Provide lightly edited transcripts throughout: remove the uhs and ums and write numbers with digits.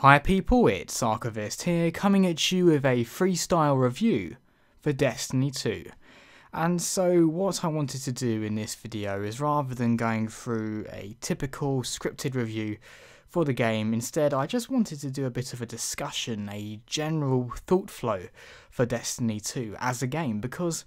Hi people, it's Archivist here, coming at you with a freestyle review for Destiny 2. And so what I wanted to do in this video is, rather than going through a typical scripted review for the game, instead I just wanted to do a bit of a discussion, a general thought flow for Destiny 2 as a game, because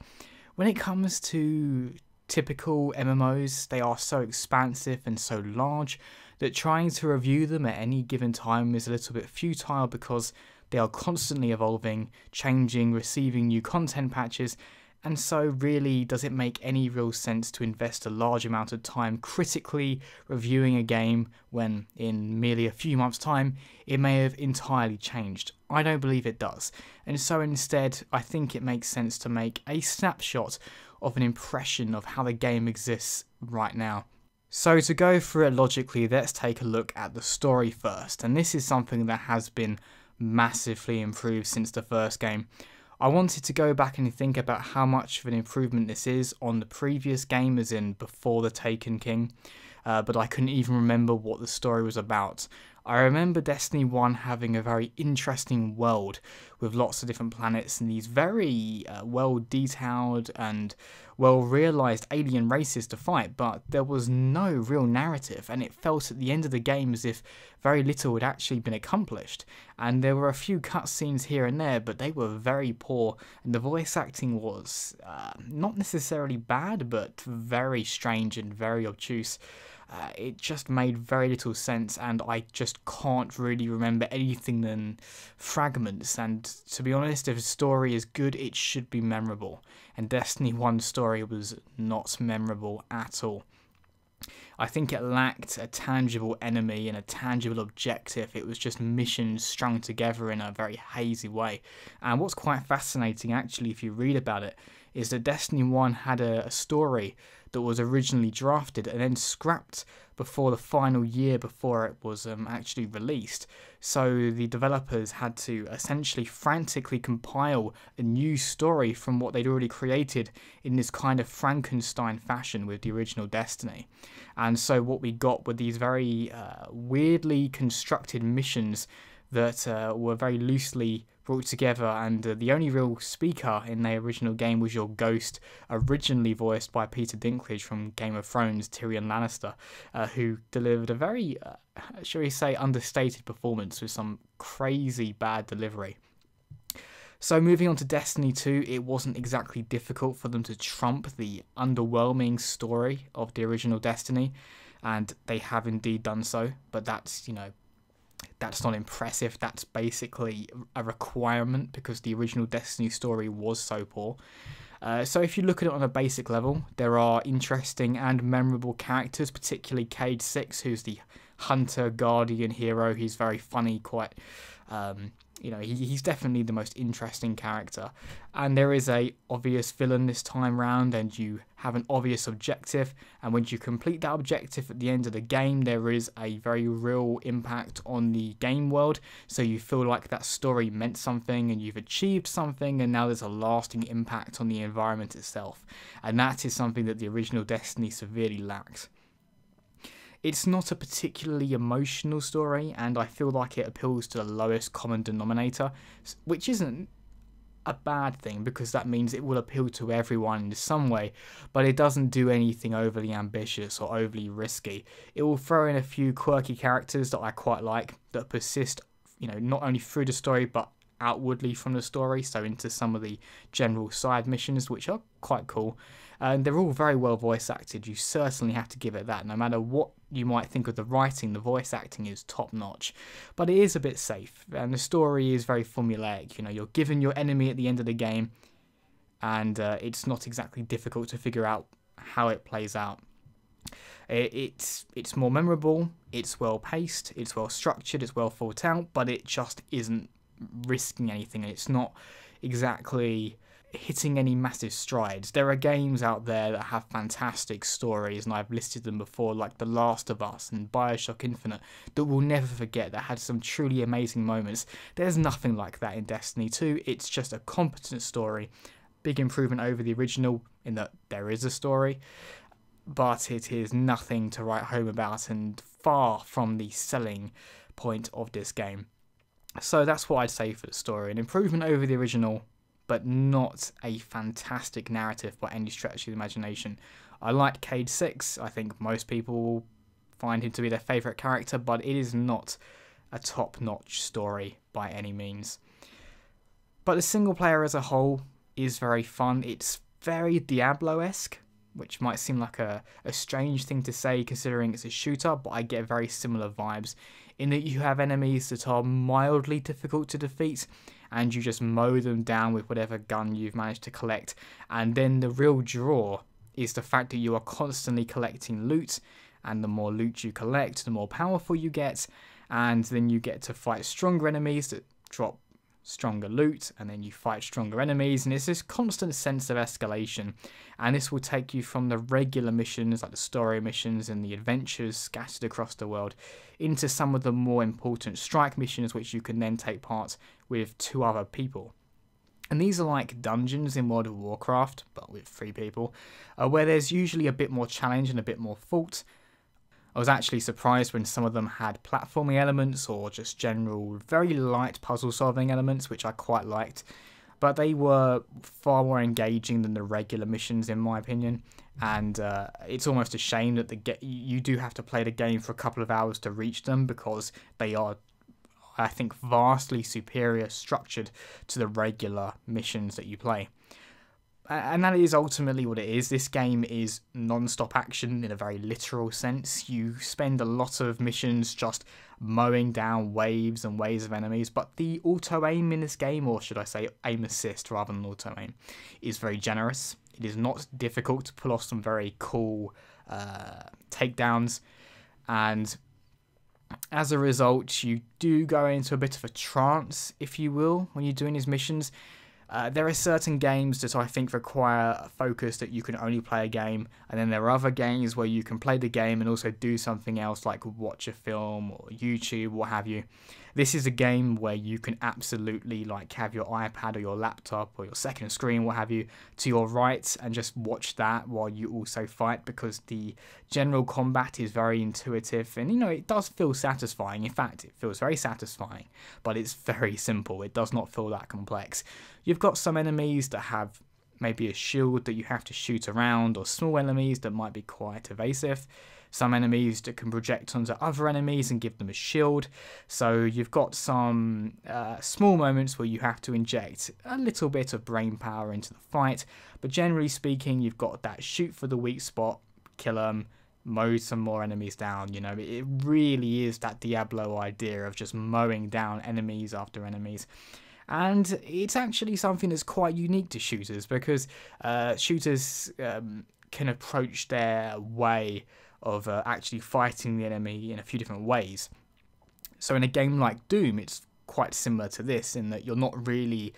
when it comes to typical MMOs, they are so expansive and so large that trying to review them at any given time is a little bit futile, because they are constantly evolving, changing, receiving new content patches, and so really does it make any real sense to invest a large amount of time critically reviewing a game when in merely a few months' time it may have entirely changed? I don't believe it does, and so instead I think it makes sense to make a snapshot of an impression of how the game exists right now. So to go through it logically, let's take a look at the story first, and this is something that has been massively improved since the first game. I wanted to go back and think about how much of an improvement this is on the previous game, as in before the Taken King, but I couldn't even remember what the story was about. I remember Destiny 1 having a very interesting world with lots of different planets and these very well detailed and well realised alien races to fight, but there was no real narrative, and it felt at the end of the game as if very little had actually been accomplished. And there were a few cutscenes here and there, but they were very poor, and the voice acting was not necessarily bad, but very strange and very obtuse. It just made very little sense, and I just can't really remember anything than fragments. And to be honest, if a story is good, it should be memorable, and Destiny 1's story was not memorable at all. I think it lacked a tangible enemy and a tangible objective. It was just missions strung together in a very hazy way. And what's quite fascinating, actually, if you read about it, is that Destiny 1 had a story that was originally drafted and then scrapped before the final year before it was actually released. So the developers had to essentially frantically compile a new story from what they'd already created in this kind of Frankenstein fashion with the original Destiny. And so what we got were these very weirdly constructed missions that were very loosely brought together, and the only real speaker in the original game was your ghost, originally voiced by Peter Dinklage from Game of Thrones, Tyrion Lannister, who delivered a very, shall we say, understated performance with some crazy bad delivery. So moving on to Destiny 2, it wasn't exactly difficult for them to trump the underwhelming story of the original Destiny, and they have indeed done so, but that's, that's not impressive. That's basically a requirement because the original Destiny story was so poor. So if you look at it on a basic level, there are interesting and memorable characters, particularly Cade 6, who's the hunter guardian hero. He's very funny, quite he's definitely the most interesting character. And there is a obvious villain this time round, and you have an obvious objective, and when you complete that objective at the end of the game, there is a very real impact on the game world, so you feel like that story meant something and you've achieved something, and now there's a lasting impact on the environment itself, and that is something that the original Destiny severely lacked. It's not a particularly emotional story, and I feel like it appeals to the lowest common denominator, which isn't a bad thing because that means it will appeal to everyone in some way, but it doesn't do anything overly ambitious or overly risky. It will throw in a few quirky characters that I quite like, that persist, not only through the story but outwardly from the story, so into some of the general side missions, which are quite cool. And they're all very well voice acted. You certainly have to give it that. No matter what you might think of the writing, the voice acting is top notch. But it is a bit safe, and the story is very formulaic. You're given your enemy at the end of the game, and it's not exactly difficult to figure out how it plays out. It's more memorable, it's well paced, it's well structured, it's well thought out, but it just isn't risking anything. It's not exactly hitting any massive strides. There are games out there that have fantastic stories, and I've listed them before, like The Last of Us and BioShock Infinite, that we'll never forget, that had some truly amazing moments. There's nothing like that in Destiny 2. It's just a competent story. Big improvement over the original in that there is a story, but it is nothing to write home about and far from the selling point of this game. So that's what I'd say for the story. An improvement over the original, but not a fantastic narrative by any stretch of the imagination. I like Cade 6. I think most people will find him to be their favourite character, but it is not a top-notch story by any means. But the single player as a whole is very fun. It's very Diablo-esque, which might seem like a strange thing to say considering it's a shooter, but I get very similar vibes in that you have enemies that are mildly difficult to defeat and you just mow them down with whatever gun you've managed to collect. And then the real draw is the fact that you are constantly collecting loot, and the more loot you collect, the more powerful you get, and then you get to fight stronger enemies that drop stronger loot, and then you fight stronger enemies, and it's this constant sense of escalation. And this will take you from the regular missions, like the story missions and the adventures scattered across the world, into some of the more important strike missions, which you can then take part with 2 other people. And these are like dungeons in World of Warcraft, but with 3 people, where there's usually a bit more challenge and a bit more thought. I was actually surprised when some of them had platforming elements or just general very light puzzle solving elements, which I quite liked, but they were far more engaging than the regular missions in my opinion. And it's almost a shame that you do have to play the game for a couple of hours to reach them, because they are, I think, vastly superior structured to the regular missions that you play. And that is ultimately what it is. This game is non-stop action in a very literal sense. You spend a lot of missions just mowing down waves and waves of enemies, but the auto-aim in this game, or should I say aim assist rather than auto-aim, is very generous. It is not difficult to pull off some very cool takedowns, and as a result you do go into a bit of a trance, if you will, when you're doing these missions. There are certain games that I think require a focus, that you can only play a game, and then there are other games where you can play the game and also do something else like watch a film or YouTube, what have you. This is a game where you can absolutely like have your iPad or your laptop or your second screen, what have you, to your right and just watch that while you also fight, because the general combat is very intuitive and, you know, it does feel satisfying. In fact, it feels very satisfying, but it's very simple. It does not feel that complex. You've got some enemies that have maybe a shield that you have to shoot around, or small enemies that might be quite evasive. Some enemies that can project onto other enemies and give them a shield. So you've got some small moments where you have to inject a little bit of brain power into the fight. But generally speaking, you've got that shoot for the weak spot, kill them, mow some more enemies down. You know, it really is that Diablo idea of just mowing down enemies after enemies. And it's actually something that's quite unique to shooters, because shooters can approach their way of actually fighting the enemy in a few different ways. So in a game like Doom, it's quite similar to this, in that you're not really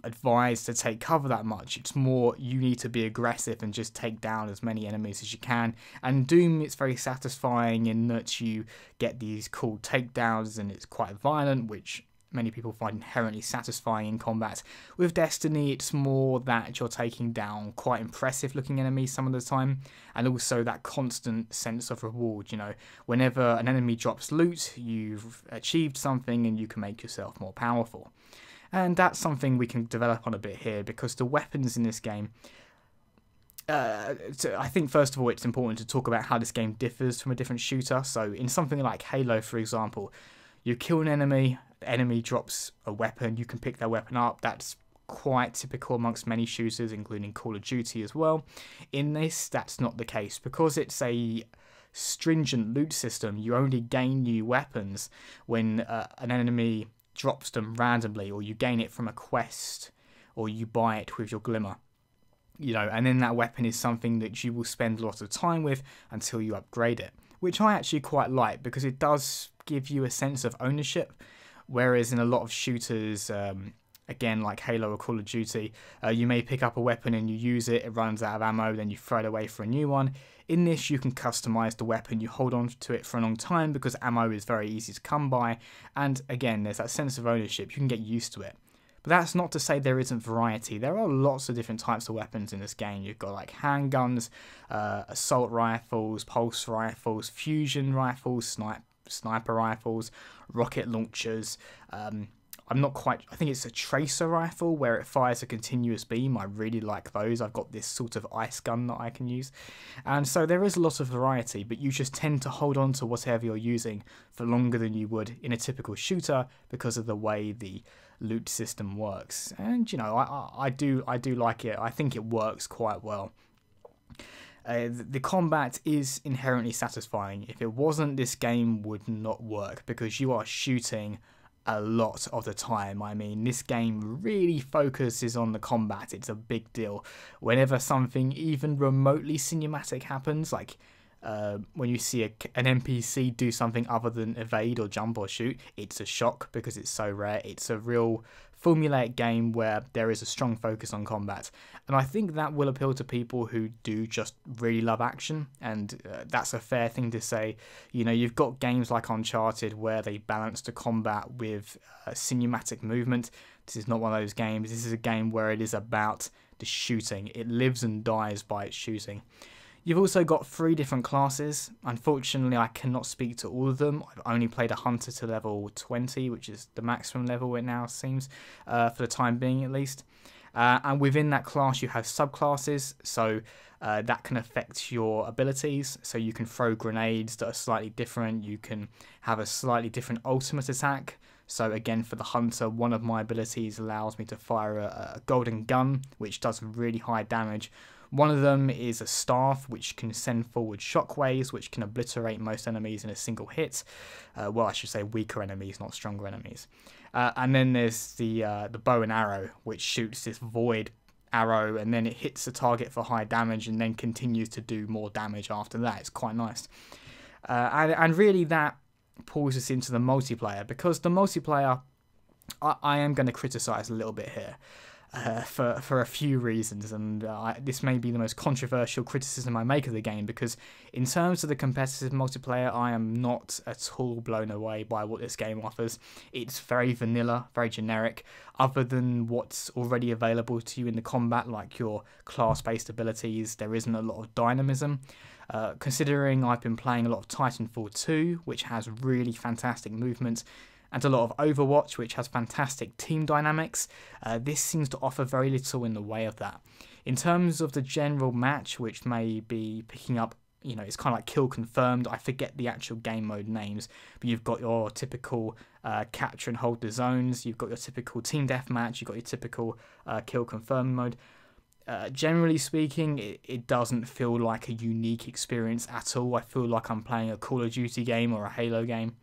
advised to take cover that much. It's more you need to be aggressive and just take down as many enemies as you can. And Doom, it's very satisfying in that you get these cool takedowns and it's quite violent, which many people find inherently satisfying in combat. With Destiny, it's more that you're taking down quite impressive looking enemies some of the time, and also that constant sense of reward. You know, whenever an enemy drops loot, you've achieved something and you can make yourself more powerful. And that's something we can develop on a bit here, because the weapons in this game, I think first of all it's important to talk about how this game differs from a different shooter. So in something like Halo, for example, you kill an enemy, the enemy drops a weapon, you can pick that weapon up. That's quite typical amongst many shooters, including Call of Duty as well. In this, that's not the case. Because it's a stringent loot system, you only gain new weapons when an enemy drops them randomly, or you gain it from a quest, or you buy it with your glimmer. You know, and then that weapon is something that you will spend a lot of time with until you upgrade it, which I actually quite like, because it does give you a sense of ownership. Whereas in a lot of shooters, again like Halo or Call of Duty, you may pick up a weapon and you use it, it runs out of ammo, then you throw it away for a new one. In this, you can customize the weapon, you hold on to it for a long time because ammo is very easy to come by, and again there's that sense of ownership, you can get used to it. But that's not to say there isn't variety. There are lots of different types of weapons in this game. You've got like handguns, assault rifles, pulse rifles, fusion rifles, sniper rifles, rocket launchers. I think it's a tracer rifle where it fires a continuous beam. I really like those. I've got this sort of ice gun that I can use. And so there is a lot of variety, but you just tend to hold on to whatever you're using for longer than you would in a typical shooter because of the way the loot system works. And, you know, I do like it. I think it works quite well. The combat is inherently satisfying. If it wasn't, this game would not work because you are shooting a lot of the time. I mean, this game really focuses on the combat. It's a big deal. Whenever something even remotely cinematic happens, like when you see an NPC do something other than evade or jump or shoot, it's a shock because it's so rare. It's a real formulaic game where there is a strong focus on combat, and I think that will appeal to people who do just really love action, and that's a fair thing to say. You know, you've got games like Uncharted where they balance the combat with cinematic movement. This is not one of those games. This is a game where it is about the shooting. It lives and dies by its shooting. You've also got 3 different classes. Unfortunately, I cannot speak to all of them. I've only played a hunter to level 20, which is the maximum level it now seems, for the time being at least. And within that class you have subclasses, so that can affect your abilities. So you can throw grenades that are slightly different, you can have a slightly different ultimate attack. So again, for the hunter, one of my abilities allows me to fire a golden gun, which does really high damage. One of them is a staff, which can send forward shockwaves, which can obliterate most enemies in a single hit. Well, I should say weaker enemies, not stronger enemies. And then there's the bow and arrow, which shoots this void arrow, and then it hits the target for high damage, and then continues to do more damage after that. It's quite nice. And really that pulls us into the multiplayer, because the multiplayer, I am going to criticise a little bit here. For a few reasons, and this may be the most controversial criticism I make of the game, because in terms of the competitive multiplayer, I am not at all blown away by what this game offers. It's very vanilla, very generic, other than what's already available to you in the combat, like your class-based abilities. There isn't a lot of dynamism. Considering I've been playing a lot of Titanfall 2, which has really fantastic movement, and a lot of Overwatch, which has fantastic team dynamics, this seems to offer very little in the way of that. In terms of the general match, which may be picking up, you know, it's kind of like kill confirmed. I forget the actual game mode names, but you've got your typical capture and hold the zones, you've got your typical team deathmatch, you've got your typical kill confirmed mode. Generally speaking, it doesn't feel like a unique experience at all. I feel like I'm playing a Call of Duty game or a Halo game.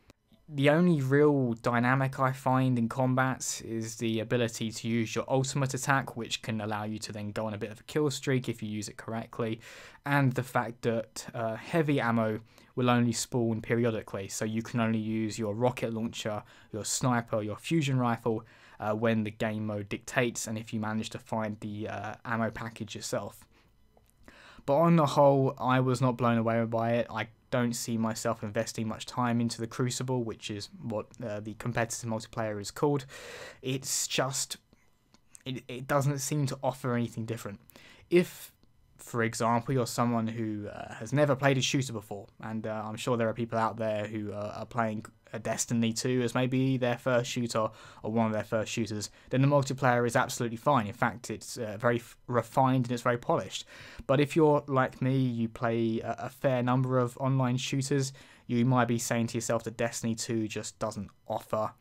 The only real dynamic I find in combat is the ability to use your ultimate attack, which can allow you to then go on a bit of a kill streak if you use it correctly, and the fact that heavy ammo will only spawn periodically, so you can only use your rocket launcher, your sniper, your fusion rifle when the game mode dictates, and if you manage to find the ammo package yourself. But on the whole, I was not blown away by it. I don't see myself investing much time into the Crucible, which is what the competitive multiplayer is called. It's just, it doesn't seem to offer anything different. If, for example, you're someone who has never played a shooter before, and I'm sure there are people out there who are playing Destiny 2 as maybe their first shooter or one of their first shooters, then the multiplayer is absolutely fine. In fact, it's very refined and it's very polished. But if you're like me, you play a fair number of online shooters, you might be saying to yourself that Destiny 2 just doesn't offer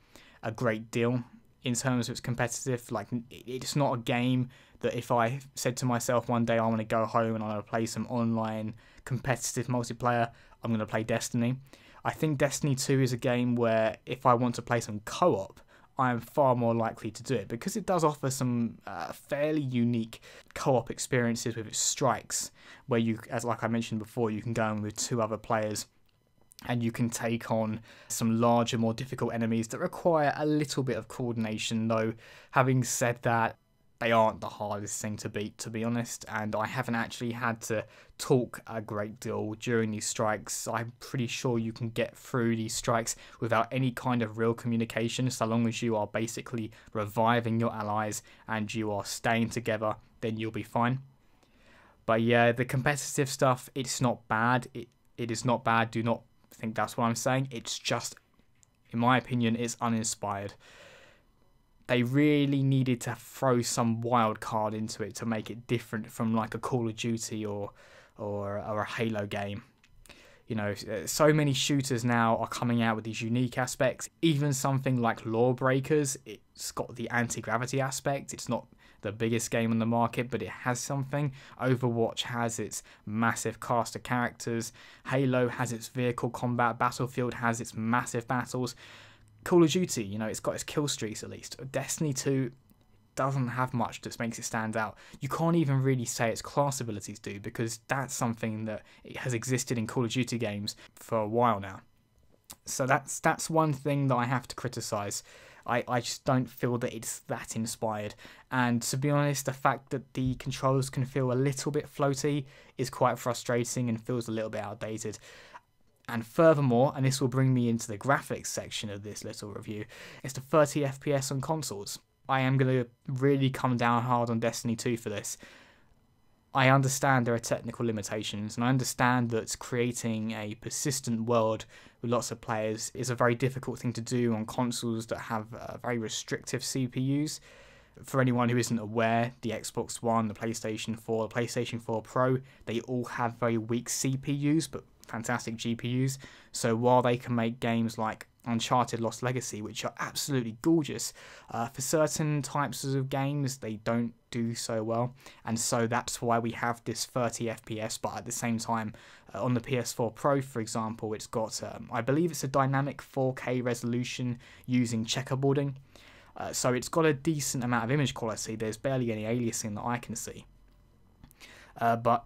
a great deal in terms of its competitive. Like, it's not a game that if I said to myself one day I want to go home and I want to play some online competitive multiplayer, I'm going to play Destiny. I think Destiny 2 is a game where if I want to play some co-op, I am far more likely to do it, because it does offer some fairly unique co-op experiences with its strikes, where you, as like I mentioned before, you can go in with 2 other players and you can take on some larger, more difficult enemies that require a little bit of coordination, though having said that, they aren't the hardest thing to beat, to be honest, and I haven't actually had to talk a great deal during these strikes. I'm pretty sure you can get through these strikes without any kind of real communication, so long as you are basically reviving your allies and you are staying together, then you'll be fine. But yeah, the competitive stuff, it's not bad. It is not bad. Do not think that's what I'm saying. It's just, in my opinion, it's uninspired. They really needed to throw some wild card into it to make it different from like a Call of Duty or a Halo game. You know, so many shooters now are coming out with these unique aspects. Even something like Lawbreakers, it's got the anti-gravity aspect. It's not the biggest game on the market, but it has something. Overwatch has its massive cast of characters. Halo has its vehicle combat. Battlefield has its massive battles. Call of Duty, you know, it's got its kill streaks at least. Destiny 2 doesn't have much that makes it stand out. You can't even really say its class abilities do, because that's something that it has existed in Call of Duty games for a while now. So that's one thing that I have to criticise. I just don't feel that it's that inspired. And to be honest, the fact that the controls can feel a little bit floaty is quite frustrating and feels a little bit outdated. And furthermore, and this will bring me into the graphics section of this little review, it's the 30 FPS on consoles. I am going to really come down hard on Destiny 2 for this. I understand there are technical limitations, and I understand that creating a persistent world with lots of players is a very difficult thing to do on consoles that have very restrictive CPUs. For anyone who isn't aware, the Xbox One, the PlayStation 4, the PlayStation 4 Pro, they all have very weak CPUs, but fantastic GPUs. So while they can make games like Uncharted Lost Legacy, which are absolutely gorgeous, for certain types of games they don't do so well, and so that's why we have this 30 FPS. But at the same time, on the PS4 Pro, for example, it's got I believe it's a dynamic 4K resolution using checkerboarding, so it's got a decent amount of image quality. There's barely any aliasing that I can see, but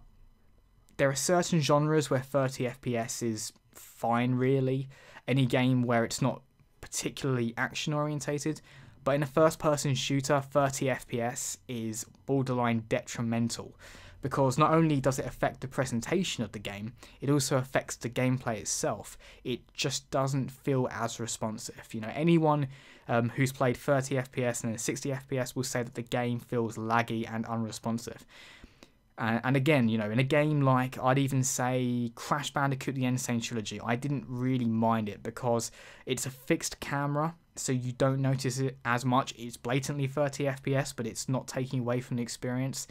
there are certain genres where 30 FPS is fine, really. Any game where it's not particularly action orientated, but in a first person shooter, 30 FPS is borderline detrimental, because not only does it affect the presentation of the game, it also affects the gameplay itself. It just doesn't feel as responsive. You know, anyone who's played 30 FPS and then 60 FPS will say that the game feels laggy and unresponsive. And again, you know, in a game like, I'd even say Crash Bandicoot The Insane Trilogy, I didn't really mind it because it's a fixed camera, so you don't notice it as much. It's blatantly 30 FPS, but it's not taking away from the experience.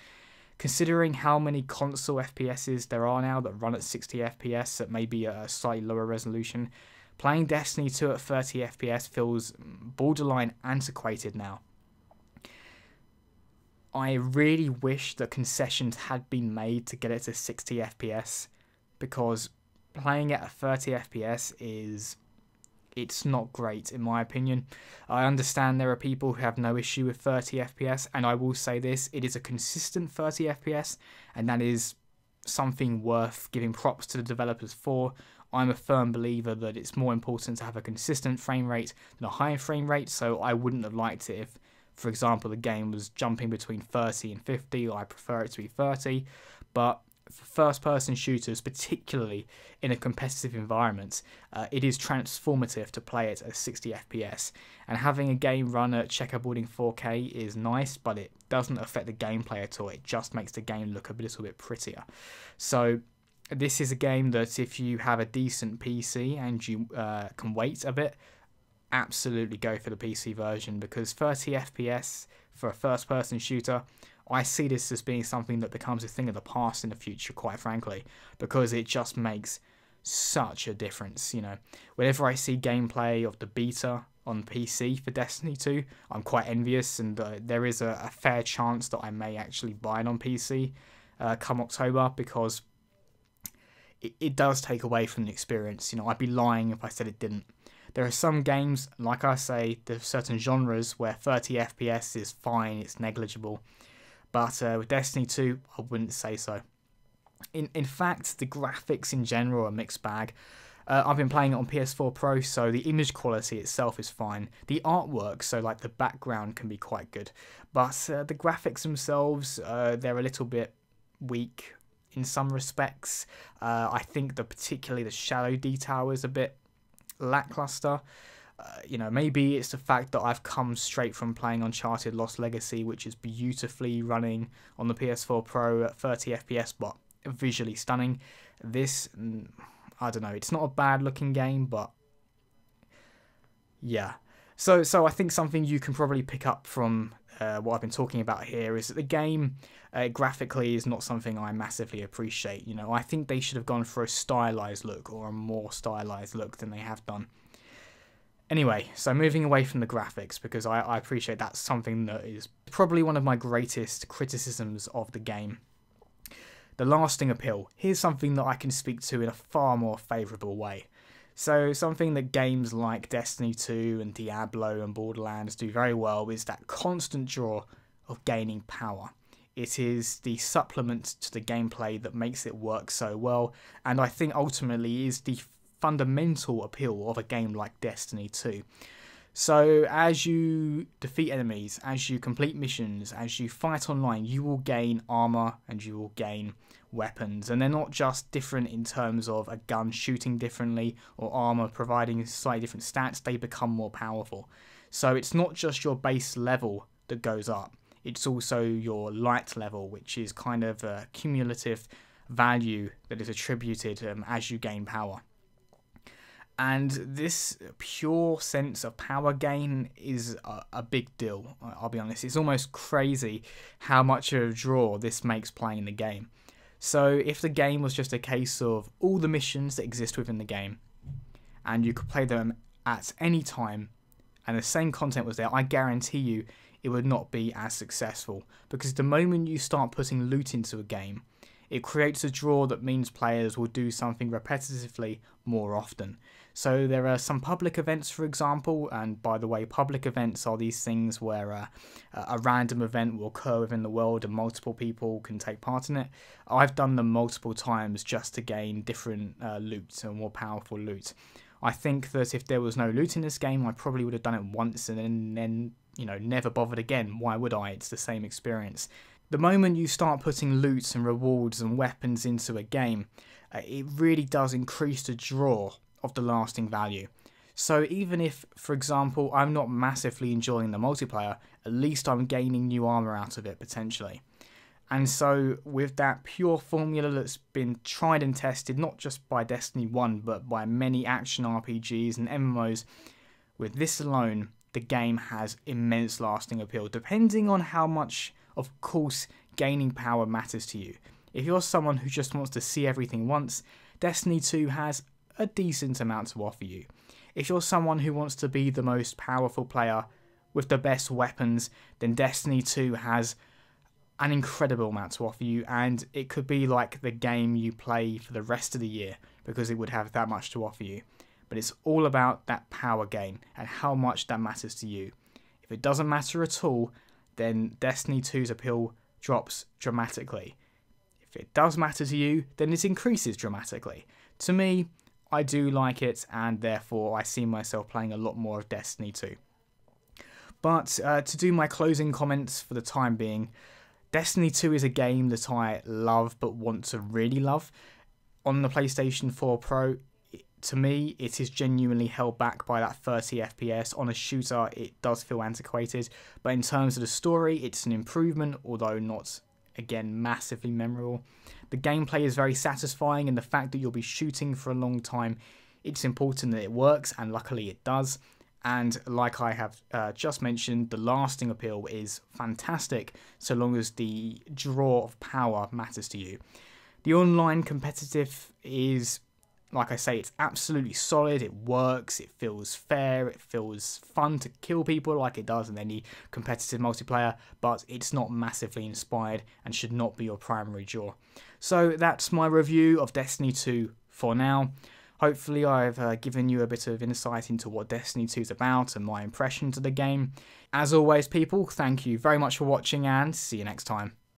Considering how many console FPSs there are now that run at 60 FPS at maybe a slightly lower resolution, playing Destiny 2 at 30 FPS feels borderline antiquated now. I really wish that concessions had been made to get it to 60 FPS, because playing it at 30 FPS it's not great in my opinion. I understand there are people who have no issue with 30 FPS, and I will say this, it is a consistent 30 FPS, and that is something worth giving props to the developers for. I'm a firm believer that it's more important to have a consistent frame rate than a high frame rate, so I wouldn't have liked it if, for example, the game was jumping between 30 and 50. I prefer it to be 30, but for first-person shooters, particularly in a competitive environment, it is transformative to play it at 60 FPS. And having a game run at checkerboarding 4K is nice, but it doesn't affect the gameplay at all. It just makes the game look a little bit prettier. So this is a game that if you have a decent PC and you can wait a bit, absolutely go for the PC version, because 30 FPS for a first-person shooter, I see this as being something that becomes a thing of the past in the future, quite frankly, because it just makes such a difference. You know, whenever I see gameplay of the beta on PC for Destiny 2, I'm quite envious, and there is a fair chance that I may actually buy it on PC come October, because it does take away from the experience. You know, I'd be lying if I said it didn't. There are some games, like I say, there are certain genres where 30 FPS is fine, it's negligible. But with Destiny 2, I wouldn't say so. In fact, the graphics in general are a mixed bag. I've been playing it on PS4 Pro, so the image quality itself is fine. The artwork, so like the background, can be quite good. But the graphics themselves, they're a little bit weak in some respects. I think that particularly the shadow detail is a bit lackluster. You know, maybe it's the fact that I've come straight from playing Uncharted Lost Legacy, which is beautifully running on the PS4 Pro at 30 FPS, but visually stunning. This, I don't know, it's not a bad looking game, but yeah. So I think something you can probably pick up from what I've been talking about here is that the game graphically is not something I massively appreciate. You know, I think they should have gone for a stylized look, or a more stylized look than they have done. Anyway, so moving away from the graphics, because I appreciate that's something that is probably one of my greatest criticisms of the game. The lasting appeal. Here's something that I can speak to in a far more favourable way. So something that games like Destiny 2 and Diablo and Borderlands do very well is that constant draw of gaining power. It is the supplement to the gameplay that makes it work so well, and I think ultimately is the fundamental appeal of a game like Destiny 2. So as you defeat enemies, as you complete missions, as you fight online, you will gain armor and you will gain weapons, and they're not just different in terms of a gun shooting differently or armor providing slightly different stats, they become more powerful. So it's not just your base level that goes up, it's also your light level, which is kind of a cumulative value that is attributed as you gain power. And this pure sense of power gain is a big deal, I'll be honest. It's almost crazy how much of a draw this makes playing the game. So if the game was just a case of all the missions that exist within the game, and you could play them at any time, and the same content was there, I guarantee you it would not be as successful. Because the moment you start putting loot into a game, it creates a draw that means players will do something repetitively more often. So there are some public events, for example, and by the way, public events are these things where a random event will occur within the world and multiple people can take part in it. I've done them multiple times just to gain different loot and more powerful loot. I think that if there was no loot in this game, I probably would have done it once and then you know, never bothered again. Why would I? It's the same experience. The moment you start putting loot and rewards and weapons into a game, it really does increase the draw of the lasting value. So even if, for example, I'm not massively enjoying the multiplayer, at least I'm gaining new armor out of it potentially. And so with that pure formula that's been tried and tested, not just by Destiny 1, but by many action RPGs and MMOs, with this alone, the game has immense lasting appeal, depending on how much, of course, gaining power matters to you. If you're someone who just wants to see everything once, Destiny 2 has a decent amount to offer you. If you're someone who wants to be the most powerful player with the best weapons, then Destiny 2 has an incredible amount to offer you, and it could be like the game you play for the rest of the year because it would have that much to offer you. But it's all about that power gain and how much that matters to you. If it doesn't matter at all, then Destiny 2's appeal drops dramatically. If it does matter to you, then it increases dramatically. To me, I do like it, and therefore I see myself playing a lot more of Destiny 2. But to do my closing comments for the time being, Destiny 2 is a game that I love but want to really love. On the PlayStation 4 Pro, to me, it is genuinely held back by that 30 FPS. On a shooter, it does feel antiquated, but in terms of the story, it's an improvement, although not, again, massively memorable. The gameplay is very satisfying, and the fact that you'll be shooting for a long time, it's important that it works, and luckily it does. And like I have just mentioned, the lasting appeal is fantastic, so long as the draw of power matters to you. The online competitive is, like I say, it's absolutely solid, it works, it feels fair, it feels fun to kill people like it does in any competitive multiplayer, but it's not massively inspired and should not be your primary draw. So that's my review of Destiny 2 for now. Hopefully I've given you a bit of insight into what Destiny 2 is about and my impressions of the game. As always, people, thank you very much for watching and see you next time.